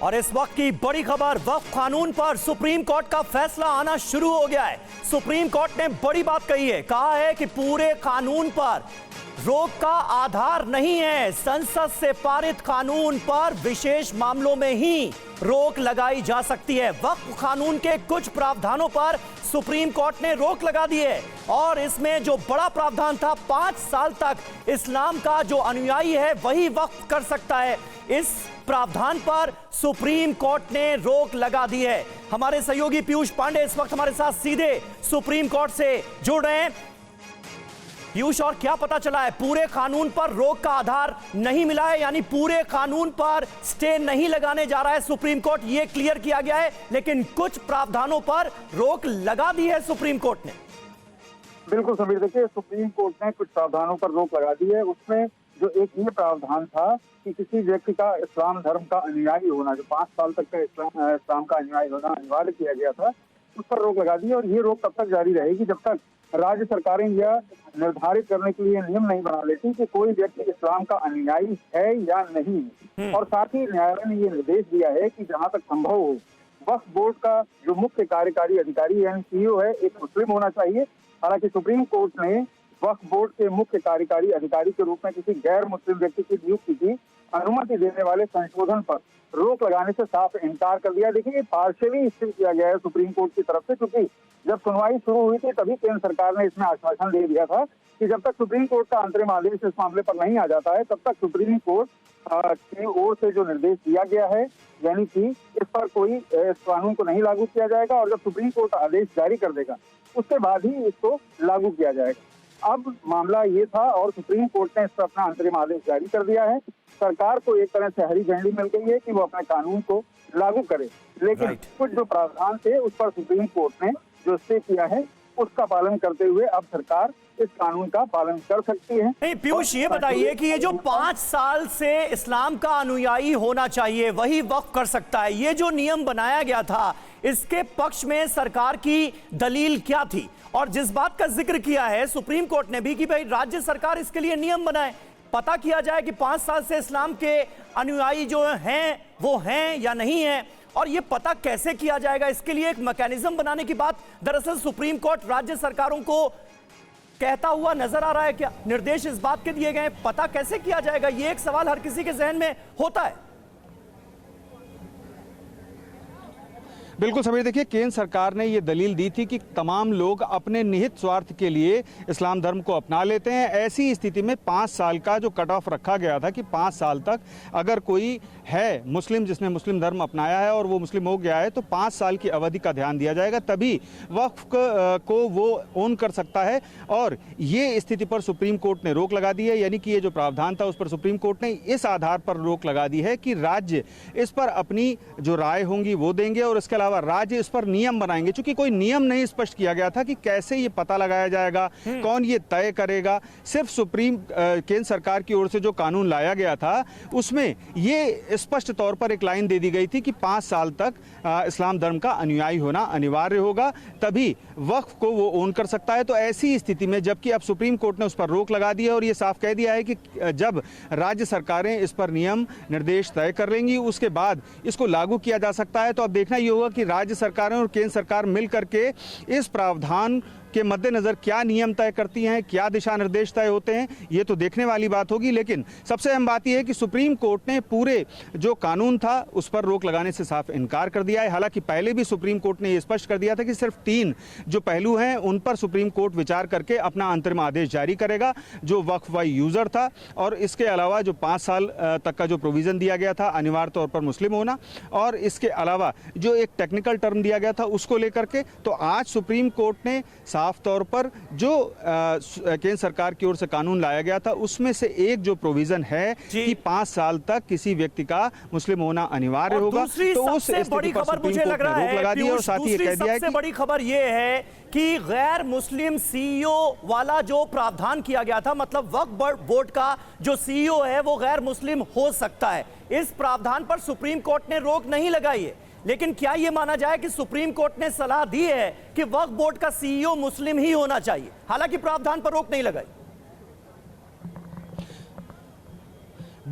और इस वक्त की बड़ी खबर, वक्फ कानून पर सुप्रीम कोर्ट का फैसला आना शुरू हो गया है। सुप्रीम कोर्ट ने बड़ी बात कही है, कहा है कि पूरे कानून पर रोक का आधार नहीं है। संसद से पारित कानून पर विशेष मामलों में ही रोक लगाई जा सकती है। वक्फ कानून के कुछ प्रावधानों पर सुप्रीम कोर्ट ने रोक लगा दी है और इसमें जो बड़ा प्रावधान था, 5 साल तक इस्लाम का जो अनुयायी है वही वक्फ कर सकता है, इस प्रावधान पर सुप्रीम कोर्ट ने रोक लगा दी है। हमारे सहयोगी पीयूष पांडे इस वक्त हमारे साथ सीधे सुप्रीम कोर्ट से जुड़ रहे हैं। पीयूष, और क्या पता चला है? पूरे कानून पर रोक का आधार नहीं मिला है, यानी पूरे कानून पर स्टे नहीं लगाने जा रहा है सुप्रीम कोर्ट, ये क्लियर किया गया है, लेकिन कुछ प्रावधानों पर रोक लगा दी है सुप्रीम कोर्ट ने। बिल्कुल समीर, देखिए सुप्रीम कोर्ट ने कुछ प्रावधानों पर रोक लगा दी है। उसमें जो एक ये प्रावधान था कि किसी व्यक्ति का इस्लाम धर्म का अनुयायी होना, जो 5 साल तक का इस्लाम का अनुयायी होना अनिवार्य किया गया था, उस पर रोक लगा दी है। और ये रोक तब तक जारी रहेगी जब तक राज्य सरकारें यह निर्धारित करने के लिए नियम नहीं बना लेती कि कोई व्यक्ति इस्लाम का अनुयायी है या नहीं। और साथ ही न्यायालय ने ये निर्देश दिया है कि जहां तक संभव हो, वक्फ बोर्ड का जो मुख्य कार्यकारी अधिकारी यानी सीईओ है, एक मुस्लिम होना चाहिए। हालांकि सुप्रीम कोर्ट ने वक्फ बोर्ड के मुख्य कार्यकारी अधिकारी के रूप में किसी गैर मुस्लिम व्यक्ति की नियुक्ति की अनुमति देने वाले संशोधन पर रोक लगाने से साफ इनकार कर दिया। देखिए, ये पार्शियली स्थिर किया गया है सुप्रीम कोर्ट की तरफ से, क्योंकि जब सुनवाई शुरू हुई थी तभी केंद्र सरकार ने इसमें आश्वासन दे दिया था कि जब तक सुप्रीम कोर्ट का अंतरिम आदेश इस मामले पर नहीं आ जाता है, तब तक सुप्रीम कोर्ट की ओर से जो निर्देश दिया गया है, यानी कि इस पर कोई इस कानून को नहीं लागू किया जाएगा और जब सुप्रीम कोर्ट आदेश जारी कर देगा उसके बाद ही इसको लागू किया जाएगा। अब मामला ये था और सुप्रीम कोर्ट ने इस पर अपना अंतरिम आदेश जारी कर दिया है। सरकार को एक तरह से हरी झंडी मिल गई है कि वो अपने कानून को लागू करे, लेकिन कुछ जो प्रावधान थे उस पर सुप्रीम कोर्ट ने जो स्टे किया है उसका पालन करते हुए अब सरकार इस कानून का पालन कर सकती है। नहीं पीयूष, ये बताइए कि ये जो 5 साल से इस्लाम का अनुयायी होना चाहिए वही वक्फ कर सकता है, ये जो नियम बनाया गया था, इसके पक्ष में सरकार की दलील क्या थी? और जिस बात का जिक्र किया है सुप्रीम कोर्ट ने भी कि भाई राज्य सरकार इसके लिए नियम बनाए, पता किया जाए कि 5 साल से इस्लाम के अनुयायी जो हैं वो हैं या नहीं हैं, और ये पता कैसे किया जाएगा, इसके लिए एक मैकेनिज्म बनाने की बात दरअसल सुप्रीम कोर्ट राज्य सरकारों को कहता हुआ नजर आ रहा है। क्या निर्देश इस बात के दिए गए, पता कैसे किया जाएगा? ये एक सवाल हर किसी के जहन में होता है। बिल्कुल समीर, देखिए केंद्र सरकार ने ये दलील दी थी कि तमाम लोग अपने निहित स्वार्थ के लिए इस्लाम धर्म को अपना लेते हैं। ऐसी स्थिति में 5 साल का जो कट ऑफ रखा गया था कि 5 साल तक अगर कोई है मुस्लिम जिसने मुस्लिम धर्म अपनाया है और वो मुस्लिम हो गया है तो 5 साल की अवधि का ध्यान दिया जाएगा, तभी वक्फ को वो ओन कर सकता है। और ये स्थिति पर सुप्रीम कोर्ट ने रोक लगा दी है, यानी कि ये जो प्रावधान था उस पर सुप्रीम कोर्ट ने इस आधार पर रोक लगा दी है कि राज्य इस पर अपनी जो राय होंगी वो देंगे और इसके अलावा राज्य इस पर नियम बनाएंगे। चूंकि कोई नियम नहीं स्पष्ट किया गया था कि कैसे ये पता लगाया जाएगा, कौन ये तय करेगा, सिर्फ सुप्रीम केंद्र सरकार की ओर से जो कानून लाया गया था उसमें ये स्पष्ट तौर पर एक लाइन दे दी गई थी कि 5 साल तक इस्लाम धर्म का अनुयायी होना अनिवार्य होगा, तभी वक्फ को वो ओन कर सकता है। तो ऐसी स्थिति में जबकि अब सुप्रीम कोर्ट ने उस पर रोक लगा दी है और ये साफ कह दिया है कि जब राज्य सरकारें इस पर नियम निर्देश तय कर लेंगी उसके बाद इसको लागू किया जा सकता है। तो अब देखना ये होगा कि राज्य सरकारें और केंद्र सरकार मिल करके इस प्रावधान के मद्देनजर क्या नियम तय करती हैं, क्या दिशा निर्देश तय होते हैं, ये तो देखने वाली बात होगी। लेकिन सबसे अहम बात यह है कि सुप्रीम कोर्ट ने पूरे जो कानून था उस पर रोक लगाने से साफ इनकार कर दिया है। हालांकि पहले भी सुप्रीम कोर्ट ने यह स्पष्ट कर दिया था कि सिर्फ 3 जो पहलू हैं उन पर सुप्रीम कोर्ट विचार करके अपना अंतरिम आदेश जारी करेगा, जो वक्फ बाय यूजर था और इसके अलावा जो 5 साल तक का जो प्रोविजन दिया गया था अनिवार्य तौर पर मुस्लिम होना, और इसके अलावा जो एक टेक्निकल टर्म दिया गया था उसको लेकर के। तो आज सुप्रीम कोर्ट ने साफ तौर पर जो केंद्र सरकार की ओर से कानून लाया गया था उसमें से एक जो प्रोविजन है कि 5 साल तक किसी व्यक्ति का मुस्लिम होना अनिवार्य होगा, तो उस बड़ी खबर मुझे लग रहा है लगा दी और साथ ही कह दिया है कि बड़ी खबर यह है कि गैर मुस्लिम सीईओ वाला जो प्रावधान किया गया था, मतलब वक्फ बोर्ड का जो सीईओ है वो गैर मुस्लिम हो सकता है। इस प्रावधान पर सुप्रीम कोर्ट ने रोक नहीं लगाई है, लेकिन क्या यह माना जाए कि सुप्रीम कोर्ट ने सलाह दी है कि वक्फ बोर्ड का सीईओ मुस्लिम ही होना चाहिए, हालांकि प्रावधान पर रोक नहीं लगाई?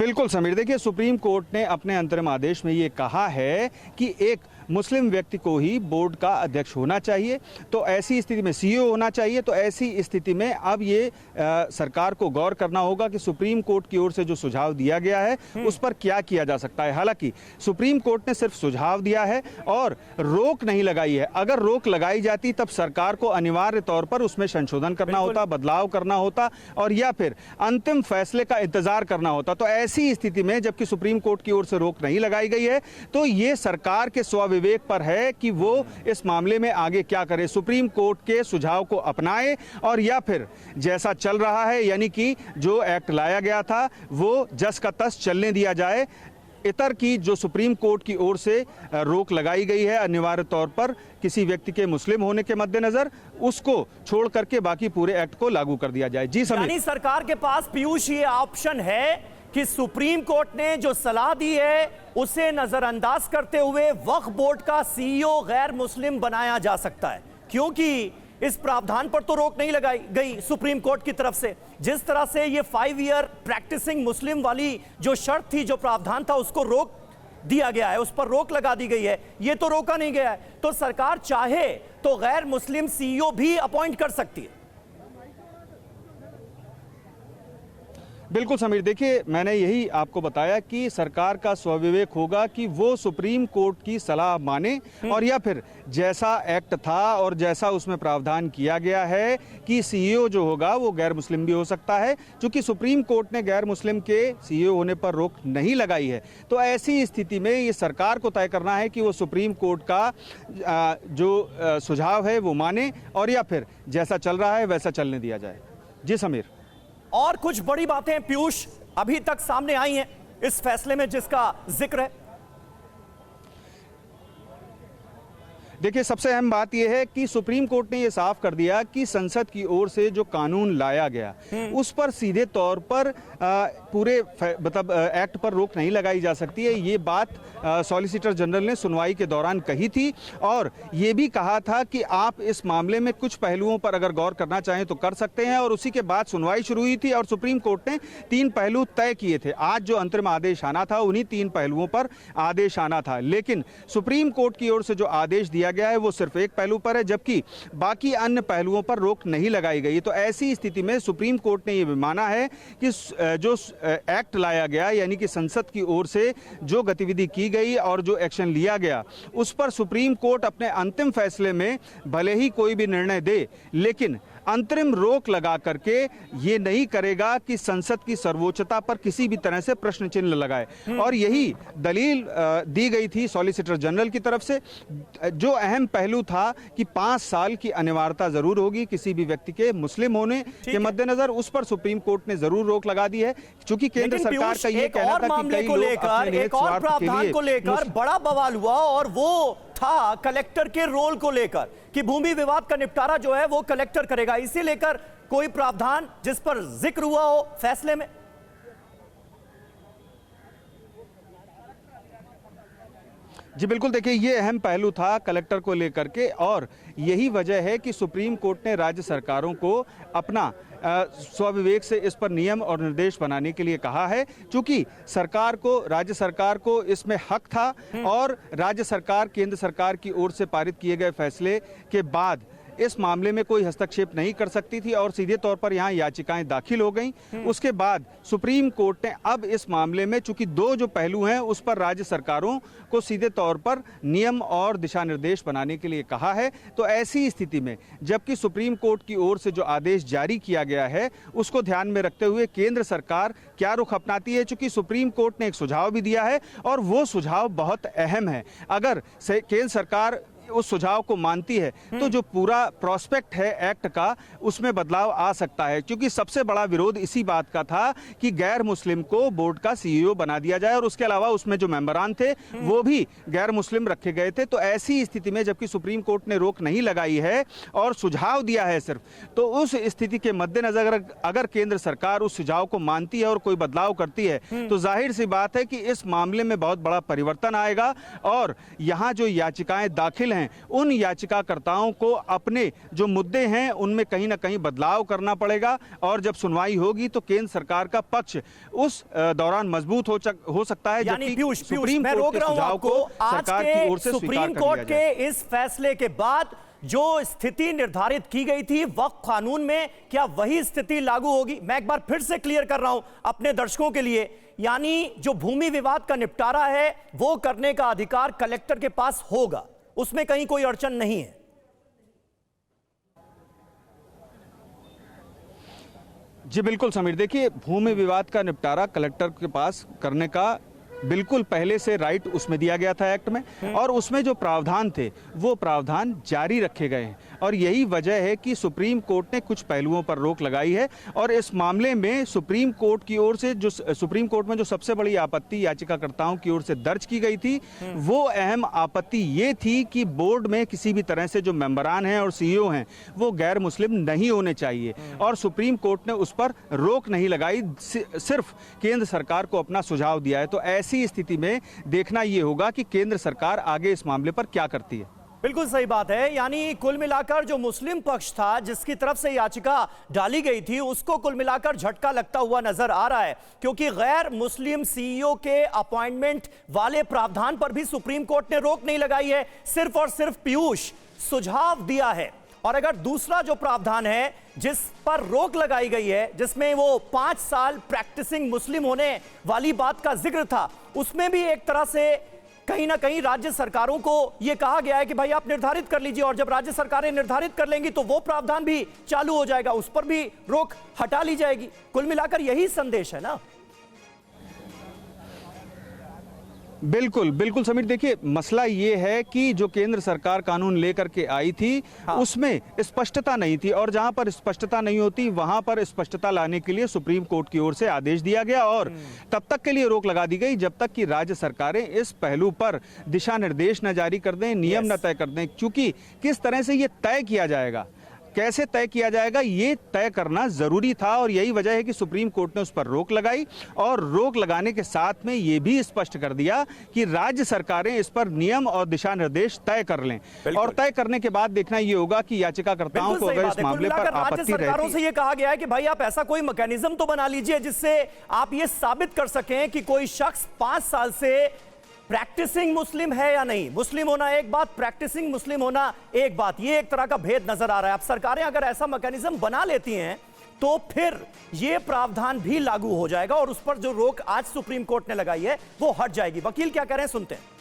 बिल्कुल समीर, देखिए सुप्रीम कोर्ट ने अपने अंतरिम आदेश में ये कहा है कि एक मुस्लिम व्यक्ति को ही बोर्ड का अध्यक्ष होना चाहिए, तो ऐसी स्थिति में सीईओ होना चाहिए। तो ऐसी स्थिति में अब ये सरकार को गौर करना होगा कि सुप्रीम कोर्ट की ओर से जो सुझाव दिया गया है उस पर क्या किया जा सकता है। हालांकि सुप्रीम कोर्ट ने सिर्फ सुझाव दिया है और रोक नहीं लगाई है। अगर रोक लगाई जाती तब सरकार को अनिवार्य तौर पर उसमें संशोधन करना होता, बदलाव करना होता और या फिर अंतिम फैसले का इंतजार करना होता। तो ऐसी स्थिति में जबकि सुप्रीम कोर्ट की ओर से रोक नहीं लगाई गई है तो ये सरकार के स्वविवेक पर है कि वो इस मामले में आगे क्या करे, सुप्रीम कोर्ट के सुझाव को अपनाए और या फिर जैसा चल रहा है यानी कि जो एक्ट लाया गया था वो जस का तस चलने दिया जाए। इतर की जो सुप्रीम कोर्ट की ओर से रोक लगाई गई है अनिवार्य तौर पर किसी व्यक्ति के मुस्लिम होने के मद्देनजर, उसको छोड़ करके बाकी पूरे एक्ट को लागू कर दिया जाए। जी समीर, यानी सरकार के पास पीयूष ये ऑप्शन है कि सुप्रीम कोर्ट ने जो सलाह दी है उसे नजरअंदाज करते हुए वक्फ बोर्ड का सीईओ गैर मुस्लिम बनाया जा सकता है, क्योंकि इस प्रावधान पर तो रोक नहीं लगाई गई सुप्रीम कोर्ट की तरफ से। जिस तरह से ये 5 ईयर प्रैक्टिसिंग मुस्लिम वाली जो शर्त थी, जो प्रावधान था, उसको रोक दिया गया है, उस पर रोक लगा दी गई है, ये तो रोका नहीं गया है। तो सरकार चाहे तो गैर मुस्लिम सीईओ भी अपॉइंट कर सकती है। बिल्कुल समीर, देखिए मैंने यही आपको बताया कि सरकार का स्वविवेक होगा कि वो सुप्रीम कोर्ट की सलाह माने और या फिर जैसा एक्ट था और जैसा उसमें प्रावधान किया गया है कि सीईओ जो होगा वो गैर मुस्लिम भी हो सकता है। चूंकि सुप्रीम कोर्ट ने गैर मुस्लिम के सीईओ होने पर रोक नहीं लगाई है तो ऐसी स्थिति में ये सरकार को तय करना है कि वो सुप्रीम कोर्ट का जो सुझाव है वो माने और या फिर जैसा चल रहा है वैसा चलने दिया जाए। जी समीर, और कुछ बड़ी बातें पीयूष अभी तक सामने आई हैं इस फैसले में जिसका जिक्र है। देखिए सबसे अहम बात यह है कि सुप्रीम कोर्ट ने यह साफ कर दिया कि संसद की ओर से जो कानून लाया गया उस पर सीधे तौर पर पूरे मतलब एक्ट पर रोक नहीं लगाई जा सकती है। ये बात सॉलिसिटर जनरल ने सुनवाई के दौरान कही थी और ये भी कहा था कि आप इस मामले में कुछ पहलुओं पर अगर गौर करना चाहें तो कर सकते हैं। और उसी के बाद सुनवाई शुरू हुई थी और सुप्रीम कोर्ट ने 3 पहलू तय किए थे। आज जो अंतरिम आदेश आना था उन्हीं 3 पहलुओं पर आदेश आना था, लेकिन सुप्रीम कोर्ट की ओर से जो आदेश दिया गया है वो सिर्फ एक पहलू पर है, जबकि बाकी अन्य पहलुओं पर रोक नहीं लगाई गई। तो ऐसी स्थिति में सुप्रीम कोर्ट ने यह माना है कि जो एक्ट लाया गया यानी कि संसद की ओर से जो गतिविधि की गई और जो एक्शन लिया गया उस पर सुप्रीम कोर्ट अपने अंतिम फैसले में भले ही कोई भी निर्णय दे लेकिन अंतरिम रोक लगा करके ये नहीं करेगा कि संसद की सर्वोच्चता पर किसी भी तरह से प्रश्न चिन्ह लगाए। और यही दलील दी गई थी सॉलिसिटर जनरल की तरफ से। जो अहम पहलू था कि 5 साल की अनिवार्यता जरूर होगी किसी भी व्यक्ति के मुस्लिम होने के मद्देनजर, उस पर सुप्रीम कोर्ट ने जरूर रोक लगा दी है। क्योंकि केंद्र सरकार का ये कहना था कि कई लोग अपने निहित स्वार्थ के लिए को लेकर बड़ा बवाल हुआ और वो था कलेक्टर के रोल को लेकर कि भूमि विवाद का निपटारा जो है वो कलेक्टर करेगा। इसे लेकर कोई प्रावधान जिस पर जिक्र हुआ हो फैसले में? जी बिल्कुल, देखिए ये अहम पहलू था कलेक्टर को लेकर के और यही वजह है कि सुप्रीम कोर्ट ने राज्य सरकारों को अपना स्वविवेक से इस पर नियम और निर्देश बनाने के लिए कहा है। क्योंकि सरकार को, राज्य सरकार को इसमें हक था और राज्य सरकार केंद्र सरकार की ओर से पारित किए गए फैसले के बाद इस मामले में कोई हस्तक्षेप नहीं कर सकती थी और सीधे तौर पर यहाँ याचिकाएं दाखिल हो गईं। उसके बाद सुप्रीम कोर्ट ने अब इस मामले में चूंकि 2 जो पहलू हैं उस पर राज्य सरकारों को सीधे तौर पर नियम और दिशा निर्देश बनाने के लिए कहा है। तो ऐसी स्थिति में जबकि सुप्रीम कोर्ट की ओर से जो आदेश जारी किया गया है उसको ध्यान में रखते हुए केंद्र सरकार क्या रुख अपनाती है, चूंकि सुप्रीम कोर्ट ने एक सुझाव भी दिया है और वो सुझाव बहुत अहम है। अगर केंद्र सरकार उस सुझाव को मानती है तो जो पूरा प्रोस्पेक्ट है एक्ट का उसमें बदलाव आ सकता है। क्योंकि सबसे बड़ा विरोध इसी बात का था कि गैर मुस्लिम को बोर्ड का सीईओ बना दिया जाए और उसके अलावा उसमें जो मेंबरान थे वो भी गैर मुस्लिम रखे गए थे। तो ऐसी स्थिति में जबकि सुप्रीम कोर्ट ने रोक नहीं लगाई है और सुझाव दिया है सिर्फ, तो उस स्थिति के मद्देनजर अगर केंद्र सरकार उस सुझाव को मानती है और कोई बदलाव करती है तो जाहिर सी बात है कि इस मामले में बहुत बड़ा परिवर्तन आएगा और यहाँ जो याचिकाएं दाखिल हैं हैं उन याचिकाकर्ताओं को अपने जो मुद्दे हैं उनमें कहीं ना कहीं बदलाव करना पड़ेगा, और जब सुनवाई होगी तो केंद्र सरकार का पक्ष उस दौरान मजबूत हो सकता है। यानी पीयूष, मैं रोक रहा हूं आपको। आज के सुप्रीम कोर्ट के इस फैसले के बाद जो स्थिति निर्धारित की गई थी वक्फ कानून में, क्या वही स्थिति लागू होगी? मैं एक बार फिर से क्लियर कर रहा हूं अपने दर्शकों के लिए, यानी जो भूमि विवाद का निपटारा है वो करने का अधिकार कलेक्टर के पास होगा, उसमें कहीं कोई अड़चन नहीं है। जी बिल्कुल समीर, देखिए भूमि विवाद का निपटारा कलेक्टर के पास करने का बिल्कुल पहले से राइट उसमें दिया गया था एक्ट में, और उसमें जो प्रावधान थे वो प्रावधान जारी रखे गए हैं, और यही वजह है कि सुप्रीम कोर्ट ने कुछ पहलुओं पर रोक लगाई है। और इस मामले में सुप्रीम कोर्ट की ओर से सुप्रीम कोर्ट में जो सबसे बड़ी आपत्ति याचिकाकर्ताओं की ओर से दर्ज की गई थी वो अहम आपत्ति ये थी कि बोर्ड में किसी भी तरह से जो मेंबरान हैं और सीईओ हैं वो गैर मुस्लिम नहीं होने चाहिए, और सुप्रीम कोर्ट ने उस पर रोक नहीं लगाई, सिर्फ केंद्र सरकार को अपना सुझाव दिया है। तो ऐसी स्थिति में देखना यह होगा कि केंद्र सरकार आगे इस मामले पर क्या करती है। बिल्कुल सही बात है, यानी कुल मिलाकर जो मुस्लिम पक्ष था जिसकी तरफ से याचिका डाली गई थी उसको कुल मिलाकर झटका लगता हुआ नजर आ रहा है, क्योंकि गैर मुस्लिम सीईओ के अपॉइंटमेंट वाले प्रावधान पर भी सुप्रीम कोर्ट ने रोक नहीं लगाई है, सिर्फ और सिर्फ पीयूष सुझाव दिया है। और अगर दूसरा जो प्रावधान है जिस पर रोक लगाई गई है, जिसमें वो 5 साल प्रैक्टिसिंग मुस्लिम होने वाली बात का जिक्र था, उसमें भी एक तरह से कहीं ना कहीं राज्य सरकारों को यह कहा गया है कि भाई आप निर्धारित कर लीजिए, और जब राज्य सरकारें निर्धारित कर लेंगी तो वो प्रावधान भी चालू हो जाएगा, उस पर भी रोक हटा ली जाएगी। कुल मिलाकर यही संदेश है ना? बिल्कुल बिल्कुल समीर, देखिए मसला ये है कि जो केंद्र सरकार कानून लेकर के आई थी उसमें स्पष्टता नहीं थी, और जहां पर स्पष्टता नहीं होती वहां पर स्पष्टता लाने के लिए सुप्रीम कोर्ट की ओर से आदेश दिया गया, और तब तक के लिए रोक लगा दी गई जब तक कि राज्य सरकारें इस पहलू पर दिशा निर्देश न जारी कर दें, नियम न तय कर दें। क्योंकि किस तरह से ये तय किया जाएगा, कैसे तय किया जाएगा, ये तय करना जरूरी था, और यही वजह है कि सुप्रीम कोर्ट ने उस पर रोक लगाई, और रोक लगाने के साथ में ये भी स्पष्ट कर दिया कि राज्य सरकारें इस पर नियम और दिशा निर्देश तय कर लें, और तय करने के बाद देखना ये होगा कि याचिकाकर्ताओं को अगर इस मामले पर आपत्ति सरकारों से ये कहा गया है कि भाई आप ऐसा कोई मैकेनिज्म तो बना लीजिए जिससे आप ये साबित कर सकें कि कोई शख्स 5 साल से प्रैक्टिसिंग मुस्लिम है या नहीं। मुस्लिम होना एक बात, प्रैक्टिसिंग मुस्लिम होना एक बात, ये एक तरह का भेद नजर आ रहा है। अब सरकारें अगर ऐसा मैकेनिज्म बना लेती हैं तो फिर ये प्रावधान भी लागू हो जाएगा, और उस पर जो रोक आज सुप्रीम कोर्ट ने लगाई है वो हट जाएगी। वकील क्या कह रहे हैं, सुनते हैं।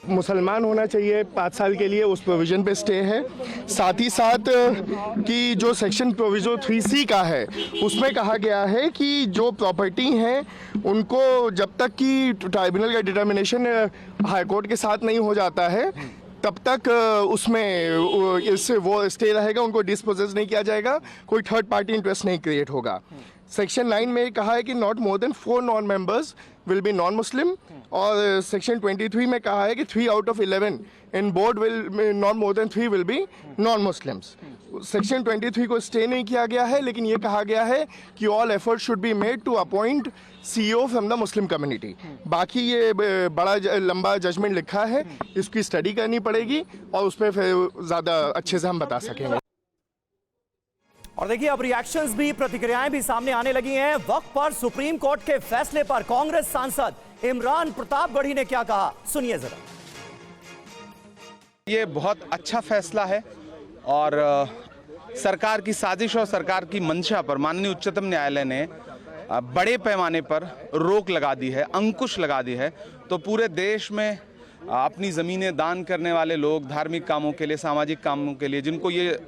मुसलमान होना चाहिए 5 साल के लिए, उस प्रोविज़न पे स्टे है। साथ ही साथ कि जो सेक्शन प्रोविज़ो 3C का है उसमें कहा गया है कि जो प्रॉपर्टी हैं उनको जब तक कि ट्राइब्यूनल का डिटर्मिनेशन हाई कोर्ट के साथ नहीं हो जाता है तब तक उसमें इससे वो स्टे रहेगा, उनको डिस्पोजेस नहीं किया जाएगा, कोई थर्ड पार्टी इंटरेस्ट नहीं क्रिएट होगा। सेक्शन 9 में कहा है कि not more than 4 non members will be non Muslim, और सेक्शन 23 में कहा है कि 3 out of 11 in board will not more than 3 will be non Muslims. Section 23 को स्टे नहीं किया गया है, लेकिन ये कहा गया है कि all effort should be made to appoint CEO from the Muslim community. बाकी ये बड़ा लंबा जजमेंट लिखा है, इसकी स्टडी करनी पड़ेगी और उस पर फिर ज़्यादा अच्छे से हम बता सकेंगे। और देखिए अब रिएक्शंस भी, प्रतिक्रियाएं भी सामने आने लगी हैं। वक्फ पर सुप्रीम कोर्ट के फैसले पर कांग्रेस सांसद इमरान प्रतापगढ़ी ने क्या कहा, सुनिए जरा। ये बहुत अच्छा फैसला है, और सरकार की साजिश और सरकार की मंशा पर माननीय उच्चतम न्यायालय ने बड़े पैमाने पर रोक लगा दी है, अंकुश लगा दी है। तो पूरे देश में अपनी ज़मीनें दान करने वाले लोग, धार्मिक कामों के लिए, सामाजिक कामों के लिए, जिनको ये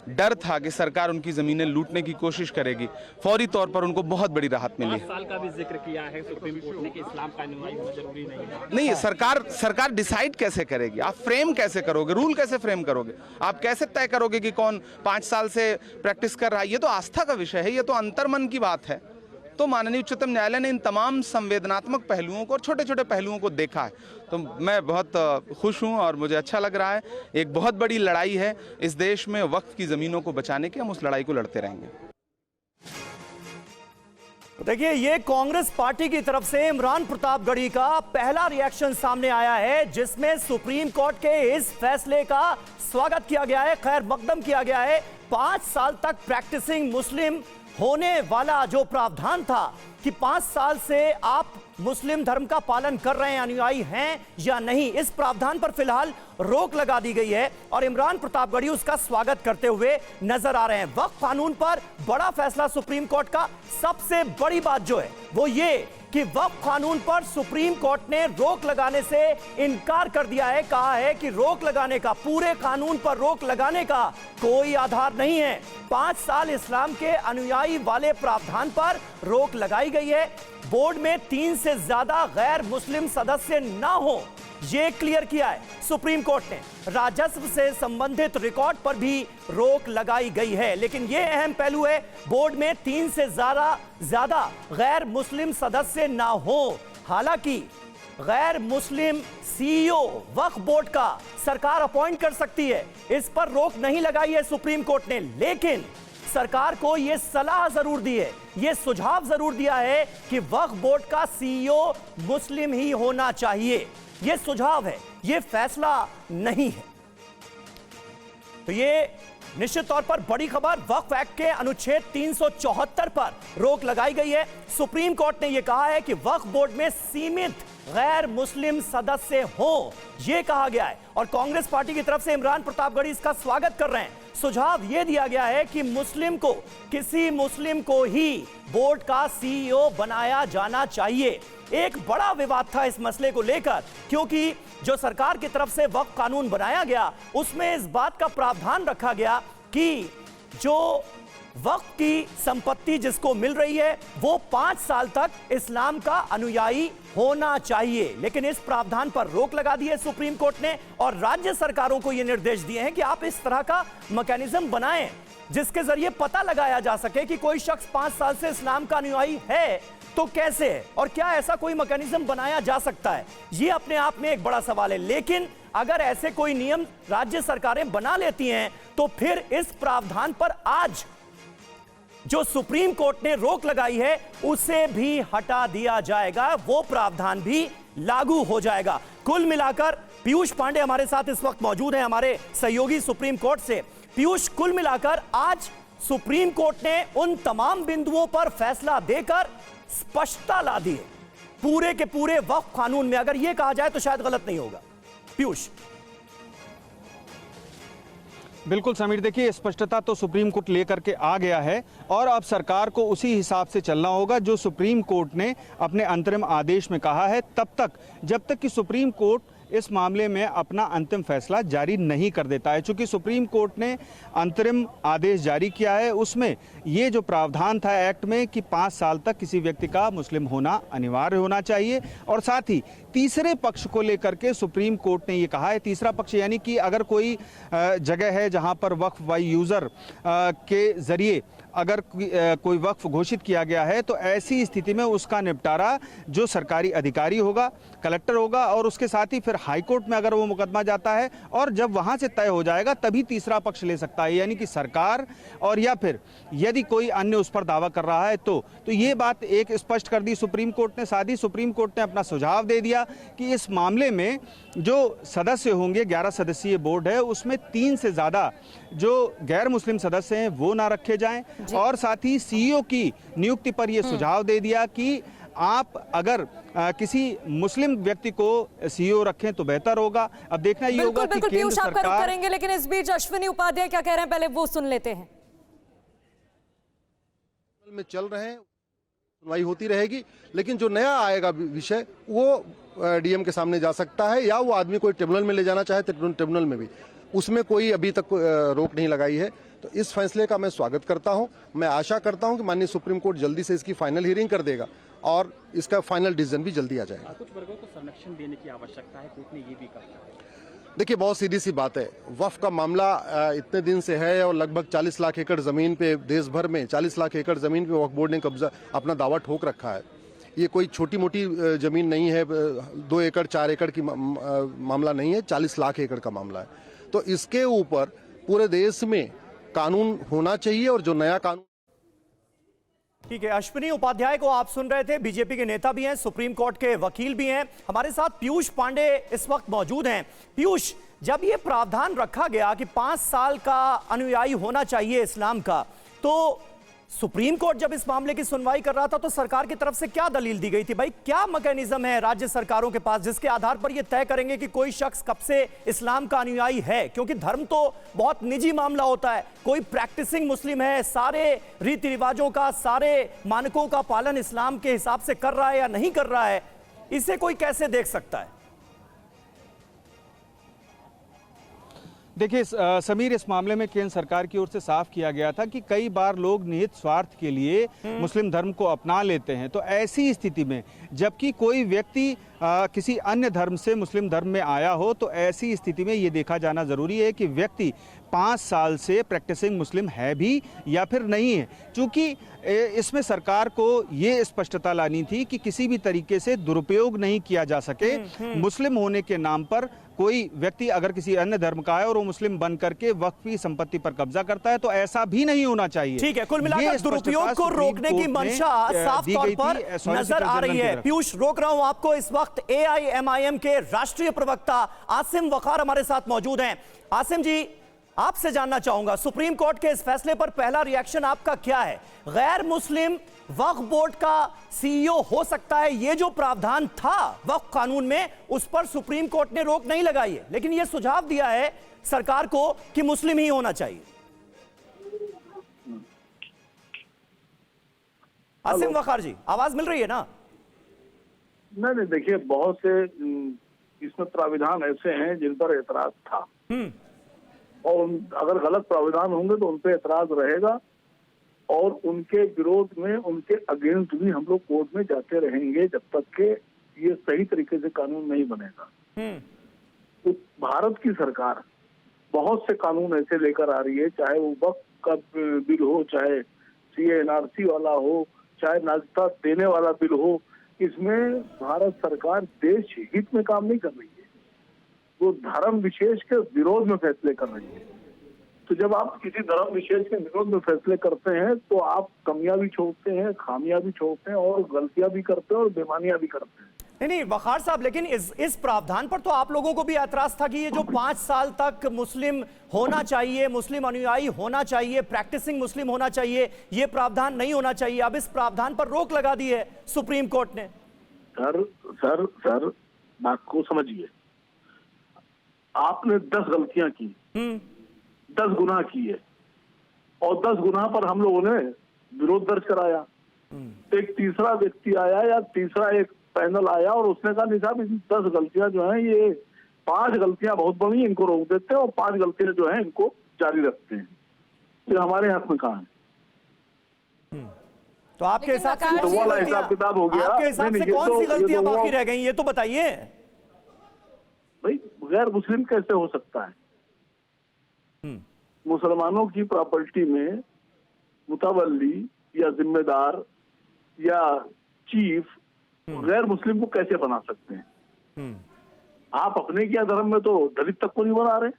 डर था कि सरकार उनकी ज़मीनें लूटने की कोशिश करेगी, फौरी तौर पर उनको बहुत बड़ी राहत मिली। 5 साल का भी जिक्र किया है सुप्रीम कोर्ट ने कि इस्लाम का अनुयायी होना जरूरी नहीं है। नहीं, सरकार डिसाइड कैसे करेगी, आप फ्रेम कैसे करोगे, रूल कैसे फ्रेम करोगे, आप कैसे तय करोगे कि कौन 5 साल से प्रैक्टिस कर रहा है। ये तो आस्था का विषय है, ये तो अंतर्मन की बात है। तो माननीय उच्चतम न्यायालय ने इन तमाम संवेदनात्मक पहलुओं को और छोटे छोटे पहलुओं को देखा है। तो मैं बहुत खुश हूं और मुझे अच्छा लग रहा है। एक बहुत बड़ी लड़ाई है इस देश में वक्फ की ज़मीनों को बचाने की, हम उस लड़ाई को लड़ते रहेंगे। देखिए, ये कांग्रेस पार्टी की तरफ से इमरान प्रतापगढ़ी का पहला रिएक्शन सामने आया है, जिसमें सुप्रीम कोर्ट के इस फैसले का स्वागत किया गया है, खैर मकदम किया गया है। 5 साल तक प्रैक्टिसिंग मुस्लिम होने वाला जो प्रावधान था कि 5 साल से आप मुस्लिम धर्म का पालन कर रहे हैं, अनुयायी हैं या नहीं, इस प्रावधान पर फिलहाल रोक लगा दी गई है और इमरान प्रतापगढ़ी उसका स्वागत करते हुए नजर आ रहे हैं। वक्फ कानून पर बड़ा फैसला सुप्रीम कोर्ट का। सबसे बड़ी बात जो है वो ये कि वक्फ कानून पर सुप्रीम कोर्ट ने रोक लगाने से इनकार कर दिया है। कहा है कि रोक लगाने का, पूरे कानून पर रोक लगाने का कोई आधार नहीं है। 5 साल इस्लाम के अनुयायी वाले प्रावधान पर रोक लगाई गई है। बोर्ड में 3 से ज्यादा गैर मुस्लिम सदस्य ना हो, यह क्लियर किया है सुप्रीम कोर्ट ने। राजस्व से संबंधित रिकॉर्ड पर भी रोक लगाई गई है, लेकिन यह अहम पहलू है, बोर्ड में 3 से ज्यादा गैर मुस्लिम सदस्य ना हो। हालांकि गैर मुस्लिम सीईओ वक्फ बोर्ड का सरकार अपॉइंट कर सकती है, इस पर रोक नहीं लगाई है सुप्रीम कोर्ट ने, लेकिन सरकार को यह सलाह जरूर दी है, यह सुझाव जरूर दिया है कि वक्फ बोर्ड का सीईओ मुस्लिम ही होना चाहिए। यह सुझाव है, यह फैसला नहीं है। तो यह निश्चित तौर पर बड़ी खबर। वक्फ एक्ट के अनुच्छेद 374 पर रोक लगाई गई है। सुप्रीम कोर्ट ने यह कहा है कि वक्फ बोर्ड में सीमित गैर मुस्लिम सदस्य हो, यह कहा गया है और कांग्रेस पार्टी की तरफ से इमरान प्रतापगढ़ी इसका स्वागत कर रहे हैं। सुझाव यह दिया गया है कि किसी मुस्लिम को ही बोर्ड का सीईओ बनाया जाना चाहिए। एक बड़ा विवाद था इस मसले को लेकर, क्योंकि जो सरकार की तरफ से वक्फ कानून बनाया गया उसमें इस बात का प्रावधान रखा गया कि जो वक्फ की संपत्ति जिसको मिल रही है वो 5 साल तक इस्लाम का अनुयायी होना चाहिए, लेकिन इस प्रावधान पर रोक लगा दी है सुप्रीम कोर्ट ने और राज्य सरकारों को यह निर्देश दिए हैं कि आप इस तरह का मैकेनिज्म बनाएं जिसके जरिए पता लगाया जा सके कि कोई शख्स 5 साल से इस्लाम का अनुयायी है तो कैसे है और क्या ऐसा कोई मैकेनिज्म बनाया जा सकता है। यह अपने आप में एक बड़ा सवाल है, लेकिन अगर ऐसे कोई नियम राज्य सरकारें बना लेती हैं तो फिर इस प्रावधान पर आज जो सुप्रीम कोर्ट ने रोक लगाई है उसे भी हटा दिया जाएगा, वो प्रावधान भी लागू हो जाएगा। कुल मिलाकर पीयूष पांडे हमारे साथ इस वक्त मौजूद हैं, हमारे सहयोगी सुप्रीम कोर्ट से। पीयूष, कुल मिलाकर आज सुप्रीम कोर्ट ने उन तमाम बिंदुओं पर फैसला देकर स्पष्टता ला दी है पूरे के पूरे वक्फ कानून में, अगर यह कहा जाए तो शायद गलत नहीं होगा। पीयूष। बिल्कुल समीर, देखिए स्पष्टता तो सुप्रीम कोर्ट लेकर के आ गया है और अब सरकार को उसी हिसाब से चलना होगा जो सुप्रीम कोर्ट ने अपने अंतरिम आदेश में कहा है, तब तक जब तक कि सुप्रीम कोर्ट इस मामले में अपना अंतिम फैसला जारी नहीं कर देता है। चूंकि सुप्रीम कोर्ट ने अंतरिम आदेश जारी किया है उसमें ये जो प्रावधान था एक्ट में कि 5 साल तक किसी व्यक्ति का मुस्लिम होना अनिवार्य होना चाहिए और साथ ही तीसरे पक्ष को लेकर के सुप्रीम कोर्ट ने ये कहा है, तीसरा पक्ष यानी कि अगर कोई जगह है जहां पर वक्फ बाय यूज़र के जरिए अगर कोई वक्फ घोषित किया गया है तो ऐसी स्थिति में उसका निपटारा जो सरकारी अधिकारी होगा, कलेक्टर होगा और उसके साथ ही फिर हाई कोर्ट में अगर वो मुकदमा जाता है और जब वहां से तय हो जाएगा तभी तीसरा पक्ष ले सकता है, यानी कि सरकार और या फिर यदि कोई अन्य उस पर दावा कर रहा है तो ये बात एक स्पष्ट कर दी सुप्रीम कोर्ट ने। साथ ही सुप्रीम कोर्ट ने अपना सुझाव दे दिया कि इस मामले में जो सदस्य होंगे, 11 सदस्यीय बोर्ड है, उसमें 3 से ज़्यादा जो गैर मुस्लिम सदस्य हैं वो ना रखे जाएं और साथ ही सीईओ की नियुक्ति पर यह सुझाव दे दिया कि आप अगर किसी मुस्लिम व्यक्ति को सीईओ रखें तो बेहतर होगा। अब देखना ये होगा कि केंद्र सरकार करेंगे, लेकिन इस बीच अश्विनी उपाध्याय क्या कह रहे हैं पहले वो सुन लेते हैं। में चल रहे हैं, सुनवाई होती रहेगी, लेकिन जो नया आएगा विषय वो डीएम के सामने जा सकता है या वो आदमी कोई ट्रिब्यूनल में ले जाना चाहे तो ट्रिब्यूनल में भी, उसमें कोई अभी तक रोक नहीं लगाई है। तो इस फैसले का मैं स्वागत करता हूं। मैं आशा करता हूं कि माननीय सुप्रीम कोर्ट जल्दी से इसकी फाइनल हियरिंग कर देगा और इसका फाइनल डिसीजन भी जल्दी आ जाएगा। कुछ वर्गों को संरक्षण देने की आवश्यकता है, कोर्ट ने ये भी कहा। देखिए, बहुत सीधी सी बात है, वक्फ का मामला इतने दिन से है और लगभग 40 लाख एकड़ जमीन पे देश भर में 40 लाख एकड़ जमीन पे वक्फ बोर्ड ने कब्जा अपना दावा ठोक रखा है। ये कोई छोटी मोटी जमीन नहीं है, 2 एकड़ 4 एकड़ की मामला नहीं है, 40 लाख एकड़ का मामला है। तो इसके ऊपर पूरे देश में कानून होना चाहिए और जो नया कानून ठीक है, अश्विनी उपाध्याय को आप सुन रहे थे, बीजेपी के नेता भी हैं, सुप्रीम कोर्ट के वकील भी हैं। हमारे साथ पीयूष पांडे इस वक्त मौजूद हैं। पीयूष, जब ये प्रावधान रखा गया कि 5 साल का अनुयायी होना चाहिए इस्लाम का, तो सुप्रीम कोर्ट जब इस मामले की सुनवाई कर रहा था तो सरकार की तरफ से क्या दलील दी गई थी? भाई, क्या मैकेनिज्म है राज्य सरकारों के पास जिसके आधार पर ये तय करेंगे कि कोई शख्स कब से इस्लाम का अनुयायी है? क्योंकि धर्म तो बहुत निजी मामला होता है। कोई प्रैक्टिसिंग मुस्लिम है, सारे रीति रिवाजों का, सारे मानकों का पालन इस्लाम के हिसाब से कर रहा है या नहीं कर रहा है, इसे कोई कैसे देख सकता है? देखिए समीर, इस मामले में केंद्र सरकार की ओर से साफ किया गया था कि कई बार लोग निहित स्वार्थ के लिए मुस्लिम धर्म को अपना लेते हैं। तो ऐसी स्थिति में जबकि कोई व्यक्ति किसी अन्य धर्म से मुस्लिम धर्म में आया हो, तो ऐसी स्थिति में ये देखा जाना जरूरी है कि व्यक्ति 5 साल से प्रैक्टिसिंग मुस्लिम है भी या फिर नहीं है। चूंकि इसमें सरकार को ये स्पष्टता लानी थी कि किसी भी तरीके से दुरुपयोग नहीं किया जा सके। मुस्लिम होने के नाम पर कोई व्यक्ति अगर किसी अन्य धर्म का है और वो मुस्लिम बन करके वक्फी संपत्ति पर कब्जा करता है, तो ऐसा भी नहीं होना चाहिए। ठीक है, कुल मिलाकर दुरुपयोग को रोकने की मंशा साफ तौर पर नजर आ रही है। पीयूष, रोक रहा हूं आपको। इस वक्त AIMIM के राष्ट्रीय प्रवक्ता आसिम वकार हमारे साथ मौजूद हैं। आसिम जी, आपसे जानना चाहूंगा, सुप्रीम कोर्ट के इस फैसले पर पहला रिएक्शन आपका क्या है? गैर मुस्लिम वक्फ बोर्ड का CEO हो सकता है, ये जो प्रावधान था वक्फ कानून में, उस पर सुप्रीम कोर्ट ने रोक नहीं लगाई है, लेकिन ये सुझाव दिया है सरकार को कि मुस्लिम ही होना चाहिए। आसिम वकार जी, आवाज मिल रही है ना? नहीं, देखिए, बहुत से इसमें प्राविधान ऐसे हैं जिन पर एतराज था, और अगर गलत प्राविधान होंगे तो उन पर एतराज रहेगा, और उनके विरोध में, उनके अगेंस्ट भी हम लोग कोर्ट में जाते रहेंगे जब तक के ये सही तरीके से कानून नहीं बनेगा। तो भारत की सरकार बहुत से कानून ऐसे लेकर आ रही है, चाहे वो वक्फ का बिल हो, चाहे CA/NRC वाला हो, चाहे नागरिकता देने वाला बिल हो। इसमें भारत सरकार देश हित में काम नहीं कर रही है, वो धर्म विशेष के विरोध में फैसले कर रही है। तो जब आप किसी धर्म विशेष के विरोध में फैसले करते हैं तो आप कमियां भी छोड़ते हैं, खामियां भी छोड़ते हैं, और गलतियां भी करते हैं और बेईमानियां भी करते हैं। नहीं वकार साहब, लेकिन इस प्रावधान पर तो आप लोगों को भी ऐतराज था कि ये जो 5 साल तक मुस्लिम होना चाहिए, मुस्लिम अनुयायी होना चाहिए, प्रैक्टिसिंग मुस्लिम होना चाहिए, ये प्रावधान नहीं होना चाहिए। अब इस प्रावधान पर रोक लगा दी है सुप्रीम कोर्ट ने। सर बात को समझिए, आपने 10 गलतियां की, 10 गुनाह किए, और 10 गुनाह पर हम लोगों ने विरोध दर्ज कराया। एक तीसरा व्यक्ति आया या तीसरा एक पैनल आया और उसने कहा नहीं साहब, 10 गलतियां जो हैं, ये 5 गलतियां बहुत बड़ी, इनको रोक देते हैं, और 5 गलतियां जो हैं इनको जारी रखते हैं। तो हमारे हाथ में कहाँ है? तो आपके हिसाब से तो वाला हिसाब किताब हो गया। आपके हिसाब से कौन सी गलतियां बाकी रह गई, ये तो बताइए। भाई, गैर मुस्लिम कैसे हो सकता है? मुसलमानों की प्रॉपर्टी में मुतवल्ली या जिम्मेदार या चीफ गैर मुस्लिम को कैसे बना सकते हैं? आप अपने क्या धर्म में तो दलित तक को नहीं बना रहे।